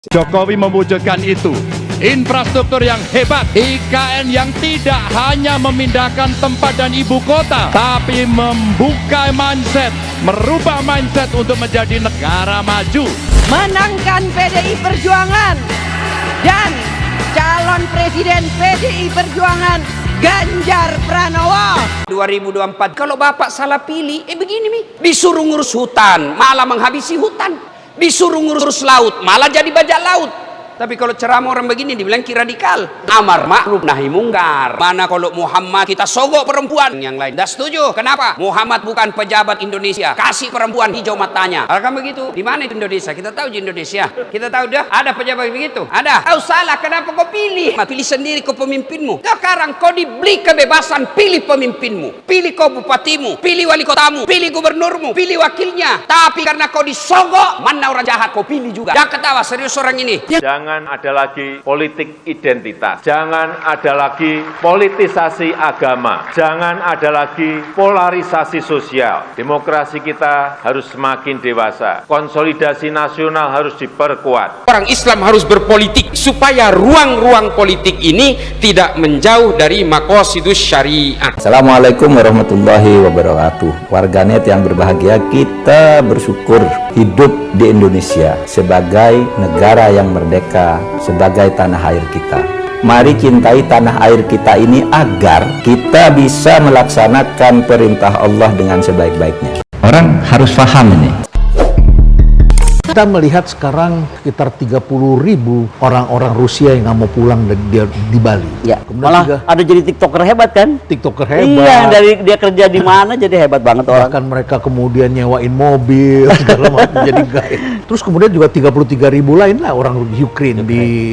Jokowi mewujudkan itu. Infrastruktur yang hebat, IKN yang tidak hanya memindahkan tempat dan ibu kota, tapi membuka mindset, merubah mindset untuk menjadi negara maju. Menangkan PDI Perjuangan dan calon presiden PDI Perjuangan Ganjar Pranowo. 2024 kalau Bapak salah pilih, begini nih, disuruh ngurus hutan malah menghabisi hutan, disuruh ngurus laut malah jadi bajak laut. Tapi kalau ceramah orang begini dibilang radikal, amar ma'ruf nahi mungkar. Mana kalau Muhammad kita sogok perempuan yang lain, dah setuju. Kenapa? Muhammad bukan pejabat Indonesia, kasih perempuan hijau matanya. Kalau kan begitu, di mana itu Indonesia? Kita tahu di Indonesia, kita tahu dah ada pejabat begitu, ada. Kau salah, kenapa kau pilih? Pilih sendiri kau pemimpinmu. Sekarang kau diberi kebebasan, pilih pemimpinmu, pilih kau bupatimu, pilih wali kotamu, pilih gubernurmu, pilih wakilnya. Tapi karena kau disogok, mana orang jahat kau pilih juga. Jangan ketawa, serius orang ini. Jangan ada lagi politik identitas. Jangan ada lagi politisasi agama. Jangan ada lagi polarisasi sosial. Demokrasi kita harus semakin dewasa. Konsolidasi nasional harus diperkuat. Orang Islam harus berpolitik supaya ruang-ruang politik ini tidak menjauh dari maqasidus syariah. Assalamualaikum warahmatullahi wabarakatuh. Warganet yang berbahagia, kita bersyukur hidup di Indonesia sebagai negara yang merdeka, sebagai tanah air kita. Mari cintai tanah air kita ini agar kita bisa melaksanakan perintah Allah dengan sebaik-baiknya. Orang harus paham ini. Kita melihat sekarang sekitar 30.000 orang-orang Rusia yang nggak mau pulang di Bali. Ya, kemudian malah juga ada jadi TikToker hebat kan? TikToker hebat. Iya, dari dia kerja di mana jadi hebat banget orang. Bahkan mereka kemudian nyewain mobil segala macam jadi gaya. Terus kemudian juga 33.000 lain lah orang Ukraine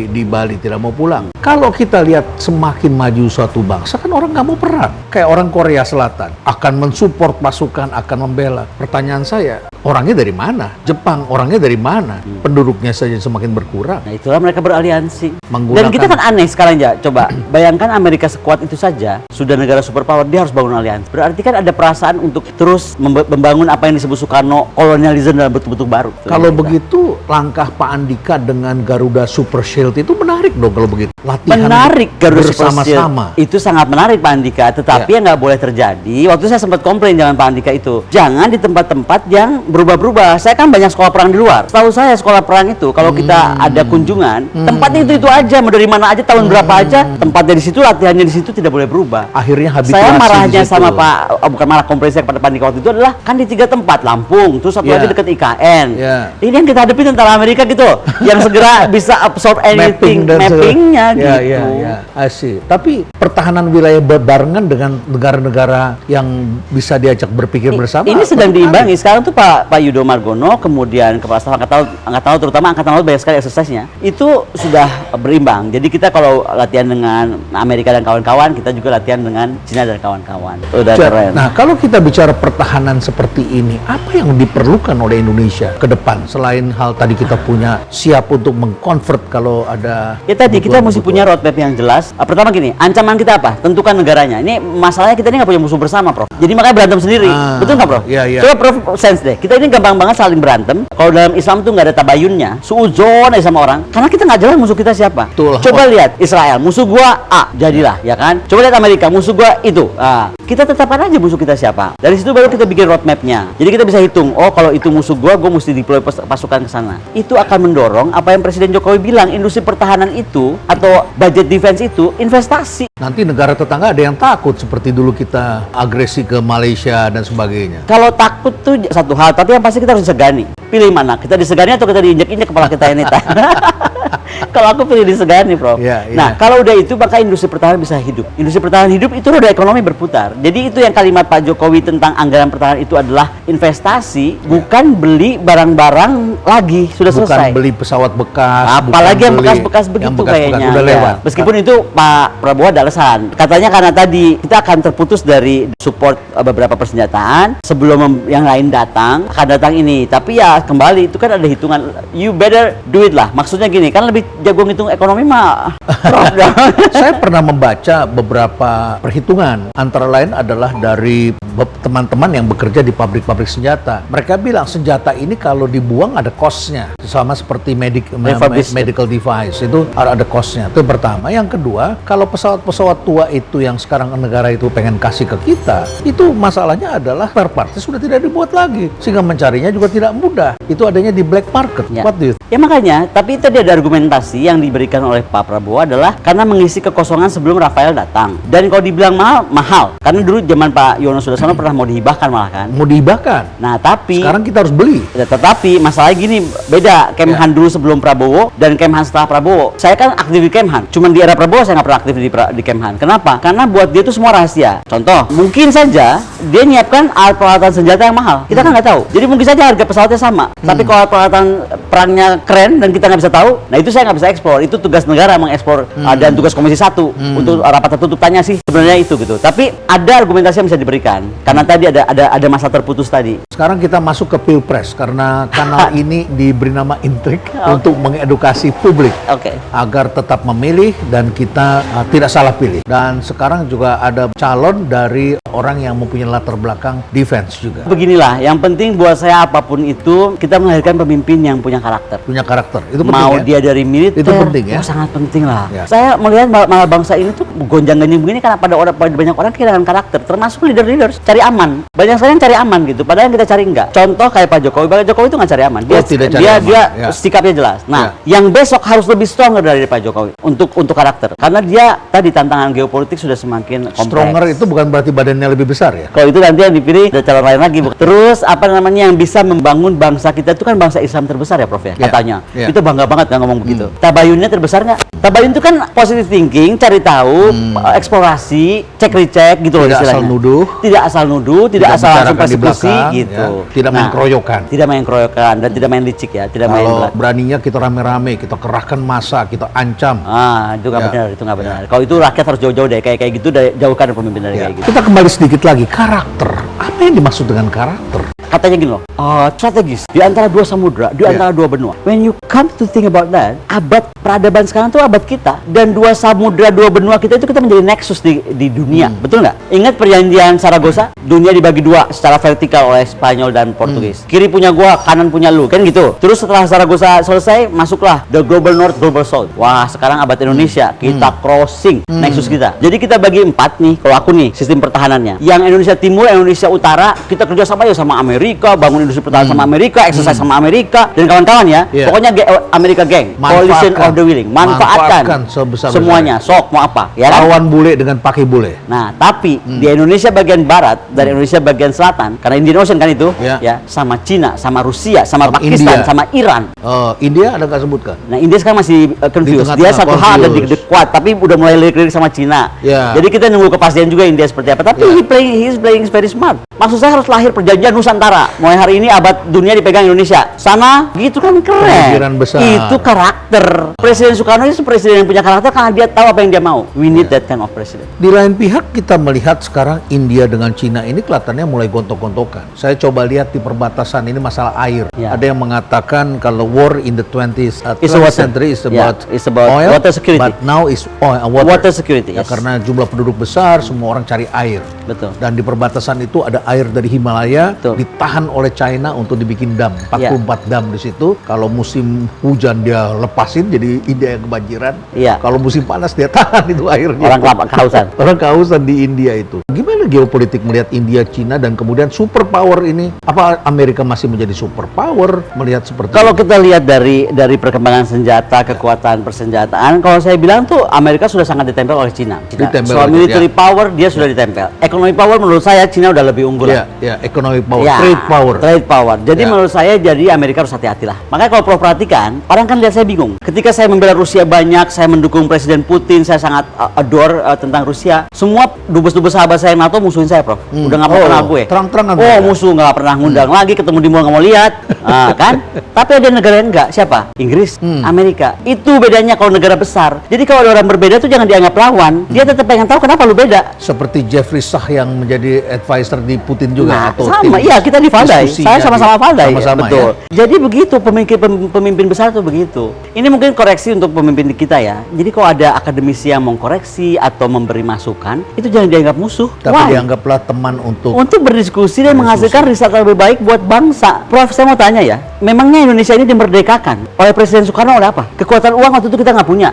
di Bali tidak mau pulang. Kalau kita lihat semakin maju suatu bangsa kan orang nggak mau perang. Kayak orang Korea Selatan akan mensupport pasukan, akan membela. Pertanyaan saya, orangnya dari mana? Jepang orangnya dari mana? Penduduknya saja semakin berkurang. Nah, itulah mereka beraliansi. Menggunakan- Dan kita kan aneh sekarang ya. Coba bayangkan Amerika sekuat itu saja, sudah negara superpower, dia harus bangun aliansi. Berarti kan ada perasaan untuk terus membangun apa yang disebut Soekarno kolonialisme dalam bentuk-bentuk baru. Kalau begitu, langkah Pak Andika dengan Garuda Super Shield itu menarik dong kalau begitu. Latihan Menarik Garuda Super Shield. bersama-sama. Itu sangat menarik Pak Andika, tetapi yang nggak boleh terjadi. Waktu saya sempat komplain dengan Pak Andika itu, jangan di tempat-tempat yang berubah-berubah. Saya kan banyak sekolah perang di luar. Tahu saya sekolah perang itu kalau kita ada kunjungan, tempatnya itu aja, mau dari mana aja, tahun berapa aja, tempatnya di situ, latihannya di situ tidak boleh berubah. Akhirnya habituasi Saya marahnya di situ. sama Pak, bukan marah, komplain saya kepada Pak Andika waktu itu adalah kan di 3 tempat, Lampung, terus satu Ya. lagi dekat IKN. Ya. Ini yang kita hadapi tentara Amerika gitu, yang segera bisa absorb anything, mappingnya gitu. Ya. I see. Tapi pertahanan wilayah barengan dengan negara-negara yang bisa diajak berpikir bersama. Ini sedang menarik. diimbangi. Sekarang tuh Pak Yudo Margono, kemudian Kepala Staf Angkatan Laut, terutama Angkatan Laut banyak sekali exercise-nya. Itu sudah berimbang. Jadi kita kalau latihan dengan Amerika dan kawan-kawan, kita juga latihan dengan Cina dan kawan-kawan. Udah keren. Nah, kalau kita bicara pertahanan seperti ini, apa yang diperlukan oleh Indonesia ke depan selain hal tadi kita punya siap untuk mengkonvert kalau ada Ya tadi kita mesti punya roadmap yang jelas. Pertama gini, ancaman kita apa? Tentukan negaranya. Ini masalahnya kita ini nggak punya musuh bersama, Prof. Jadi makanya berantem sendiri. Betul nggak, Prof? Iya. Coba Prof sense deh. Kita ini gampang banget saling berantem. Kalau dalam Islam tuh nggak ada tabayunnya. Suuzon aja sama orang. Karena kita nggak jelas musuh kita siapa. Betul. Coba lihat Israel, musuh gua A, jadilah, ya kan? Coba lihat Amerika, musuh gua itu. Kita tetapkan aja musuh kita siapa. Dari situ baru kita bikin roadmapnya. Jadi kita bisa hitung, oh kalau itu musuh gua mesti deploy pasukan ke sana. Itu akan mendorong apa yang Presiden Jokowi bilang, industri pertahanan itu atau budget defense itu investasi. nanti negara tetangga ada yang takut seperti dulu kita agresi ke Malaysia dan sebagainya. Kalau takut tuh satu hal, tapi yang pasti kita harus disegani. Pilih mana? Kita disegani atau kita diinjek-injek kepala kita ini? Kalau aku pilih disegani, Prof. Iya. Nah, kalau udah itu maka industri pertahanan bisa hidup. Industri pertahanan hidup itu roda ekonomi berputar. Jadi itu yang kalimat Pak Jokowi tentang anggaran pertahanan itu adalah investasi, bukan beli barang-barang lagi sudah selesai. Bukan beli pesawat bekas. Apalagi yang bukan beli bekas-bekas begitu yang bekas-bekas kayaknya. udah Ya. lewat. Meskipun itu Pak Prabowo ada alasan. Katanya karena tadi kita akan terputus dari support beberapa persenjataan sebelum yang lain datang, akan datang ini. Tapi ya kembali itu kan ada hitungan, you better do it lah. Maksudnya gini, kan lebih jago ngitung ekonomi mah. Prof. Saya pernah membaca beberapa perhitungan, antara lain adalah dari teman-teman yang bekerja di pabrik-pabrik senjata. Mereka bilang senjata ini kalau dibuang ada cost-nya, sama seperti medical device itu ada cost-nya. Itu yang pertama. Yang kedua, kalau pesawat-pesawat tua itu yang sekarang negara itu pengen kasih ke kita, itu masalahnya adalah spare part-nya sudah tidak dibuat lagi, sehingga mencarinya juga tidak mudah. Itu adanya di black market. Ya. What do you think? Ya makanya, tapi tadi ada argumentasi yang diberikan oleh Pak Prabowo adalah karena mengisi kekosongan sebelum Rafael datang. Dan kalau dibilang mahal, karena dulu zaman Pak Yono Sudarsono pernah mau dihibahkan malah kan. Mau dihibahkan. Nah tapi Sekarang kita harus beli. ya, tetapi masalahnya gini, beda Kemhan dulu sebelum Prabowo dan Kemhan setelah Prabowo. Saya kan aktif di Kemhan, cuman di era Prabowo saya nggak pernah aktif di Kemhan. Kenapa? Karena buat dia itu semua rahasia. Contoh, mungkin saja dia nyiapkan alat peralatan senjata yang mahal. Kita kan nggak tahu. Jadi mungkin saja harga pesawatnya sama. Tapi kalau alat peralatan perangnya keren dan kita nggak bisa tahu, nah itu saya nggak bisa ekspor. Itu tugas negara mengekspor dan tugas Komisi 1 untuk rapat tertutup tanya sih sebenarnya itu gitu. Tapi ada argumentasi yang bisa diberikan karena tadi ada masa terputus tadi. Sekarang kita masuk ke Pilpres karena kanal ini diberi nama Intrik untuk mengedukasi publik agar tetap memilih dan kita tidak salah pilih. Dan sekarang juga ada calon dari orang yang mempunyai latar belakang defense juga. Beginilah, yang penting buat saya apapun itu kita melahirkan pemimpin yang punya karakter. Punya karakter. Itu penting Mau ya? dia dari militer, Itu penting ya? sangat penting lah. Ya. Saya melihat malah bangsa ini tuh gonjang-ganjing begini karena pada banyak orang kehilangan karakter, termasuk leader-leader cari aman. Banyak sekali yang cari aman gitu, padahal yang kita cari enggak. Contoh kayak Pak Jokowi, Pak Jokowi itu nggak cari aman. Dia tidak cari aman. dia Ya. sikapnya jelas. Nah, yang besok harus lebih stronger dari Pak Jokowi untuk karakter. Karena dia tadi tantangan geopolitik sudah semakin kompleks. Stronger itu bukan berarti badannya lebih besar ya? Kalau itu nanti yang dipilih ada calon lain lagi. Terus apa namanya yang bisa membangun bangsa kita itu kan bangsa Islam terbesar ya Prof ya, katanya. Itu bangga banget nggak ngomong begitu. Tabayunnya terbesar nggak? Tabayun itu kan positive thinking, cari tahu, eksplorasi, cek recek gitu loh Tidak istilahnya. asal nuduh. Tidak asal nuduh, tidak asal langsung bicarakan di persekusi belakang, gitu. ya. Tidak main keroyokan. Tidak main keroyokan dan tidak main licik ya, tidak main Kalau belak. beraninya kita rame-rame, kita kerahkan massa, kita ancam. Itu nggak benar, itu nggak benar. Kalau itu rakyat harus jauh-jauh deh kayak gitu, jauhkan pemimpin dari kayak gitu. Kita kembali sedikit lagi, karakter. Apa yang dimaksud dengan karakter? Katanya gini loh, strategis di antara dua samudra, di antara dua benua. When you come to think about that, abad peradaban sekarang tuh abad kita, dan dua samudra, dua benua kita itu kita menjadi nexus di dunia, betul nggak? Ingat perjanjian Saragossa, dunia dibagi dua secara vertikal oleh Spanyol dan Portugis. Kiri punya gua, kanan punya lu, kan gitu. Terus setelah Saragossa selesai, masuklah the global north, global south. Wah, sekarang abad Indonesia, kita crossing nexus kita. Jadi kita bagi empat nih, kalau aku nih sistem pertahanannya. Yang Indonesia Timur, Indonesia Utara, kita kerja sama ya sama Amerika, bangun industri pertahanan sama Amerika, exercise sama Amerika dan kawan-kawan ya. Pokoknya Amerika Gang, coalition of the willing. Manfaatkan sebesar-besarnya. semuanya. Sok mau apa? Ya kan? Lawan bule dengan pakai bule. Nah, tapi di Indonesia bagian barat dan Indonesia bagian selatan, karena Indian Ocean kan itu, ya sama Cina, sama Rusia, sama Pakistan, India. sama Iran. India ada nggak sebutkan? Nah, India sekarang masih confused. Di Dia tengah-tengah satu hal ada confused. di kuat, tapi udah mulai lirik-lirik sama Cina. Ya. Jadi kita nunggu kepastian juga India seperti apa. Tapi he is playing very smart. Maksud saya harus lahir perjanjian Nusantara. Mulai hari ini abad dunia dipegang Indonesia. Sana gitu kan keren. Pemikiran besar. Itu karakter. Presiden Soekarno itu presiden yang punya karakter karena dia tahu apa yang dia mau. We need that kind of president. Di lain pihak kita melihat sekarang India dengan Cina ini kelihatannya mulai gontok-gontokan. Saya coba lihat di perbatasan ini masalah air. Ya. Ada yang mengatakan kalau war in the 20th It's a water. century is about, It's about oil, water security. but now is Water security, Ya, yes. karena jumlah penduduk besar, semua orang cari air. Betul. Dan di perbatasan itu ada air dari Himalaya, Betul. ditahan oleh China untuk dibikin dam. 44 dam di situ. Kalau musim hujan dia lepasin, jadi India yang kebanjiran. Iya. Kalau musim panas dia tahan itu airnya. Orang kehausan. Orang kehausan di India itu. Gimana geopolitik melihat India, Cina, dan kemudian superpower ini? Apa Amerika masih menjadi superpower melihat seperti Kalau itu? kita lihat dari perkembangan senjata, kekuatan persenjataan, kalau saya bilang tuh Amerika sudah sangat ditempel oleh Cina. Ditempel Soal oleh- military power dia sudah ditempel. Ekonomi power menurut saya Cina udah lebih unggul. Ya, ekonomi power, Ya, trade power. Trade power. Jadi Ya. menurut saya jadi Amerika harus hati-hati lah. Makanya kalau Prof perhatikan, orang kan lihat saya bingung. Ketika saya membela Rusia banyak, saya mendukung Presiden Putin, saya sangat adore tentang Rusia. Semua dubes-dubes sahabat saya NATO musuhin saya, Prof. Udah nggak mau kenal gue. terang-terangan Oh, mereka. musuh nggak pernah ngundang lagi, ketemu di mall nggak mau lihat, kan? Tapi ada negara yang enggak, siapa? Inggris, Amerika. Itu bedanya kalau negara besar. Jadi kalau ada orang berbeda tuh jangan dianggap lawan. Dia tetap pengen tahu kenapa lu beda. Seperti Jeffrey Sah yang menjadi advisor di Putin juga. Nah, atau sama, tim iya kita di Valdai. diskusinya Saya sama-sama di- Valdai. Sama-sama betul. ya. Jadi begitu pemimpin besar tuh begitu. Ini mungkin koreksi untuk pemimpin kita ya. Jadi kalau ada akademisi yang mengkoreksi atau memberi masukan, itu jangan dianggap musuh. Tapi Why? dianggaplah teman untuk Berdiskusi dan menghasilkan riset yang lebih baik buat bangsa. Prof, saya mau tanya ya, memangnya Indonesia ini dimerdekakan oleh Presiden Soekarno oleh apa? Kekuatan uang waktu itu kita nggak punya.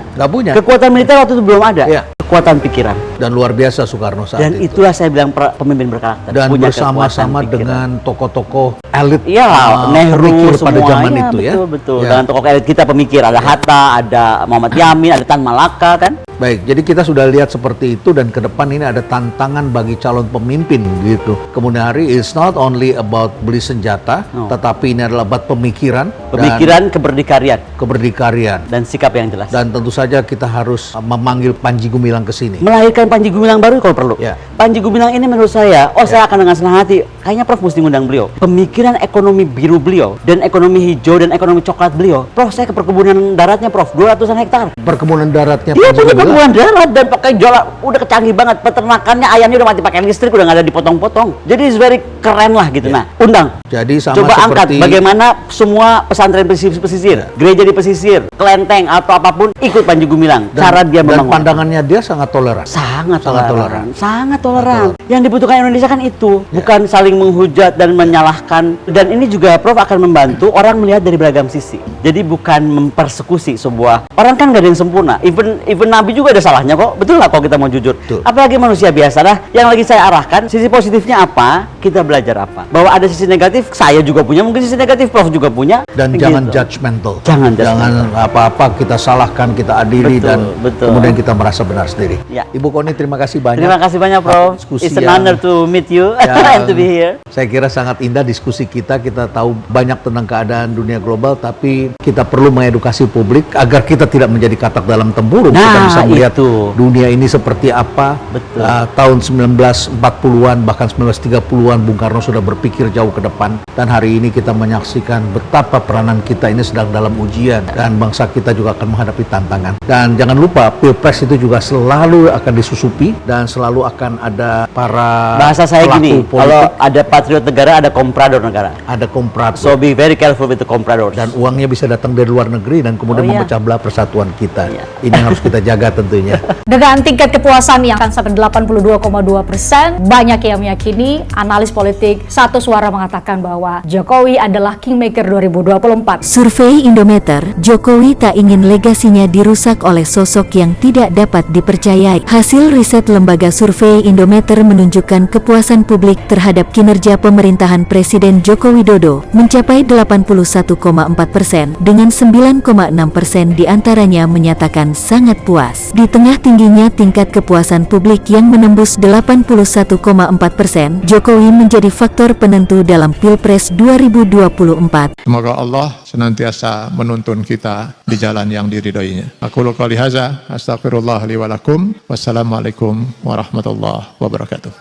Kekuatan militer waktu itu belum ada. Iya. Kekuatan pikiran. dan luar biasa Soekarno saat Dan itu. itulah saya bilang pemimpin berkarakter. Dan punya bersama-sama kekuatan pikiran. dengan tokoh-tokoh elit Iya, Nehru pemikir pada semuanya, zaman itu ya. betul. Ya. Dengan tokoh elit kita pemikir, ada Hatta, ada Muhammad Yamin, ada Tan Malaka kan. Baik, jadi kita sudah lihat seperti itu dan ke depan ini ada tantangan bagi calon pemimpin gitu. Kemudian hari it's not only about beli senjata, No. tetapi ini adalah buat pemikiran, Pemikiran, keberdikarian, dan keberdikarian. dan sikap yang jelas. Dan tentu saja kita harus memanggil Panji Gumilang ke sini. Melahirkan Panji Gumilang baru kalau perlu. Ya. Panji Gumilang ini menurut saya, saya akan dengan senang hati, kayaknya Prof mesti ngundang beliau. Pemikiran ekonomi biru beliau, dan ekonomi hijau, dan ekonomi coklat beliau. Prof, saya ke perkebunan daratnya Prof, 200-an hektar. Perkebunan daratnya Dia Panji punya Gumilang. perkebunan darat dan pakai jualan, udah kecanggih banget. Peternakannya ayamnya udah mati pakai listrik, udah nggak ada dipotong-potong. Jadi it's very keren lah gitu. Nah, undang. Jadi sama Coba angkat seperti bagaimana semua pesantren pesisir, gereja di pesisir, kelenteng atau apapun ikut Panji Gumilang. Cara dia dan membangun. pandangannya dia sangat toleran. Sangat Sangat toleran. toleran. Sangat toleran. Yang dibutuhkan Indonesia kan itu, bukan saling menghujat dan menyalahkan. Dan ini juga Prof akan membantu orang melihat dari beragam sisi. Jadi bukan mempersekusi sebuah orang, kan nggak ada yang sempurna. Even Nabi juga ada salahnya kok. Betul nggak kalau kita mau jujur? Betul. Apalagi manusia biasa. Nah, yang lagi saya arahkan sisi positifnya apa, kita belajar apa. Bahwa ada sisi negatif, saya juga punya, mungkin sisi negatif Prof juga punya. Dan Gitu. jangan judgmental. Jangan judgmental. apa-apa kita salahkan, kita adili Betul, dan betul. kemudian kita merasa benar sendiri. Ya. Ibu Koni, terima kasih banyak. Terima kasih banyak Prof. Diskusi It's an yang- honor to meet you yang and to be here. Saya kira sangat indah diskusi kita. Kita tahu banyak tentang keadaan dunia global, tapi kita perlu mengedukasi publik agar kita tidak menjadi katak dalam tempurung. Kita Nah, bisa melihat itu. dunia ini seperti apa. Betul. Tahun 1940-an bahkan 1930-an Bung Karno sudah berpikir jauh ke depan, dan hari ini kita menyaksikan betapa peranan kita ini sedang dalam ujian dan bangsa kita juga akan menghadapi tantangan. Dan jangan lupa Pilpres itu juga selalu akan disusupi dan selalu akan ada para Bahasa saya pelaku gini, politik, kalau ada patriot negara, ada komprador negara. ada komprador. So be very careful with the compradors. Dan uangnya bisa datang dari luar negeri dan kemudian Oh, iya. memecah belah persatuan kita. Iya. Ini yang harus kita jaga tentunya. Dengan tingkat kepuasan yang akan sampai 82,2%, banyak yang meyakini analis politik satu suara mengatakan bahwa Jokowi adalah Kingmaker 2024. Survei Indometer, Jokowi tak ingin legasinya dirusak oleh sosok yang tidak dapat dipercayai. Hasil riset lembaga survei Indometer menunjukkan kepuasan publik terhadap kinerja pemerintahan Presiden Joko Widodo mencapai 81,4%, dengan 9,6% diantaranya menyatakan sangat puas. Di tengah tingginya tingkat kepuasan publik yang menembus 81,4%, Jokowi menjadi faktor penentu dalam Pilpres 2024. Semoga Allah senantiasa menuntun kita di jalan yang diridhoinya. Aku qouli hadza, astaghfirullah li wa lakum. Wassalamualaikum warahmatullahi wabarakatuh.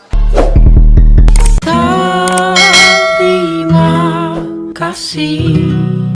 Terima kasih.